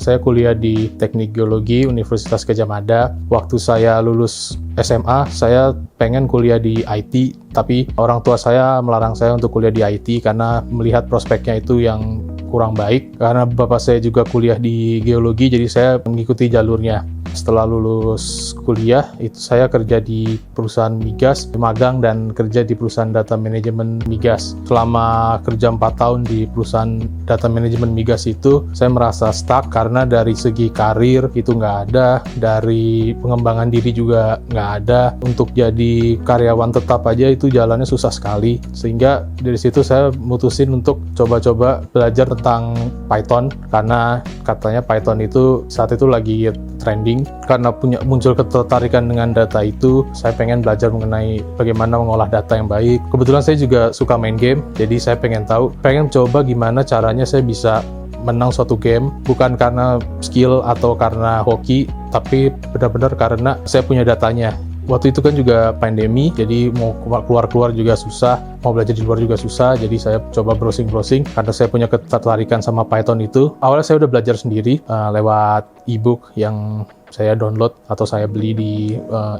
Saya kuliah di Teknik Geologi Universitas Gadjah Mada. Waktu saya lulus SMA, saya pengen kuliah di IT, tapi orang tua saya melarang saya untuk kuliah di IT karena melihat prospeknya itu yang kurang baik. Karena bapak saya juga kuliah di geologi, jadi saya mengikuti jalurnya. Setelah lulus kuliah, itu saya kerja di perusahaan migas, magang dan kerja di perusahaan data manajemen migas. Selama kerja 4 tahun di perusahaan data manajemen migas itu, saya merasa stuck karena dari segi karir itu nggak ada, dari pengembangan diri juga nggak ada. Untuk jadi karyawan tetap aja itu jalannya susah sekali. Sehingga dari situ saya mutusin untuk coba-coba belajar tentang Python, karena katanya Python itu saat itu lagi trending. Karena muncul ketertarikan dengan data itu, saya pengen belajar mengenai bagaimana mengolah data yang baik. Kebetulan saya juga suka main game, jadi saya pengen coba gimana caranya saya bisa menang suatu game, bukan karena skill atau karena hoki, tapi benar-benar karena saya punya datanya. Waktu itu kan juga pandemi, jadi mau keluar-keluar juga susah, mau belajar di luar juga susah, jadi saya coba browsing-browsing, karena saya punya ketertarikan sama Python itu. Awalnya saya udah belajar sendiri lewat ebook yang saya download atau saya beli di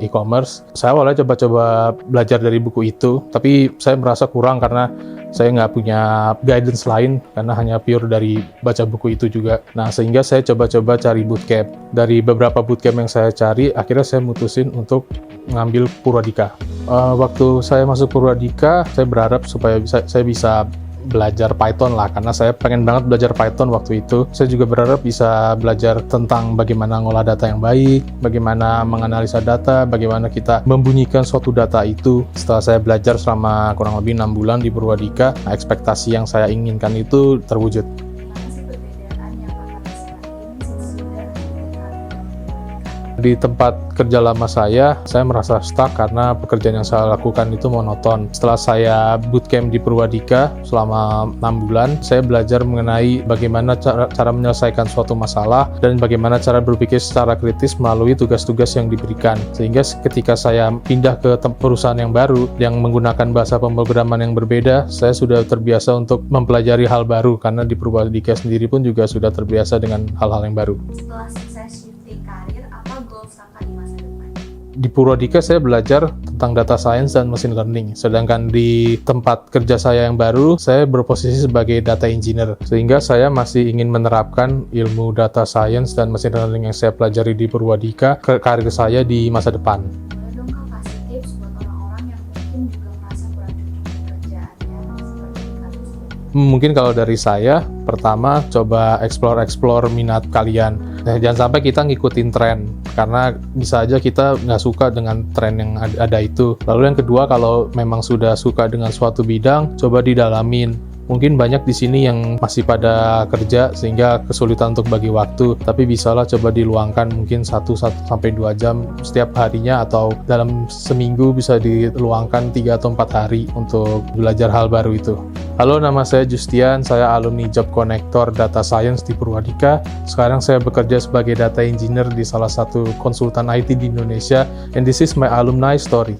e-commerce. Saya awalnya coba-coba belajar dari buku itu, tapi saya merasa kurang karena saya nggak punya guidance lain, karena hanya pure dari baca buku itu juga. Nah, sehingga saya coba-coba cari bootcamp. Dari beberapa bootcamp yang saya cari, akhirnya saya mutusin untuk ngambil Purwadika. Waktu saya masuk Purwadika, saya berharap supaya saya bisa belajar Python lah, karena saya pengen banget belajar Python waktu itu. Saya juga berharap bisa belajar tentang bagaimana ngolah data yang baik, bagaimana menganalisa data, bagaimana kita membunyikan suatu data itu. Setelah saya belajar selama kurang lebih 6 bulan di Purwadika, ekspektasi yang saya inginkan itu terwujud. Di tempat kerja lama saya merasa stuck karena pekerjaan yang saya lakukan itu monoton. Setelah saya bootcamp di Purwadika selama 6 bulan, saya belajar mengenai bagaimana cara menyelesaikan suatu masalah dan bagaimana cara berpikir secara kritis melalui tugas-tugas yang diberikan. Sehingga ketika saya pindah ke perusahaan yang baru yang menggunakan bahasa pemrograman yang berbeda, saya sudah terbiasa untuk mempelajari hal baru, karena di Purwadika sendiri pun juga sudah terbiasa dengan hal-hal yang baru. Setelah sukses shifting karir, apa goals kakak di masa depan? Di Purwadika saya belajar tentang data science dan machine learning. Sedangkan di tempat kerja saya yang baru, saya berposisi sebagai data engineer. Sehingga saya masih ingin menerapkan ilmu data science dan machine learning yang saya pelajari di Purwadika ke karir saya di masa depan. Boleh dong kak kasih tips buat orang-orang yang mungkin juga merasa kurang cocok di pekerjaannya seperti kasus ini? Mungkin kalau dari saya, pertama coba explore minat kalian. Jangan sampai kita ngikutin tren, karena bisa aja kita nggak suka dengan tren yang ada itu. Lalu yang kedua, kalau memang sudah suka dengan suatu bidang, coba didalamin. Mungkin banyak di sini yang masih pada kerja sehingga kesulitan untuk bagi waktu, tapi bisalah coba diluangkan mungkin 1-2 jam setiap harinya, atau dalam seminggu bisa diluangkan 3 atau 4 hari untuk belajar hal baru itu. Halo, nama saya Justian, saya alumni Job Connector Data Science di Purwadika. Sekarang saya bekerja sebagai data engineer di salah satu konsultan IT di Indonesia, and this is my alumni story.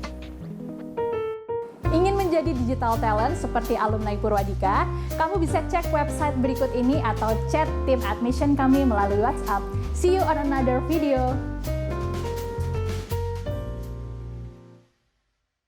Digital talent seperti alumni Purwadika, kamu bisa cek website berikut ini atau chat tim admission kami melalui WhatsApp. See you on another video.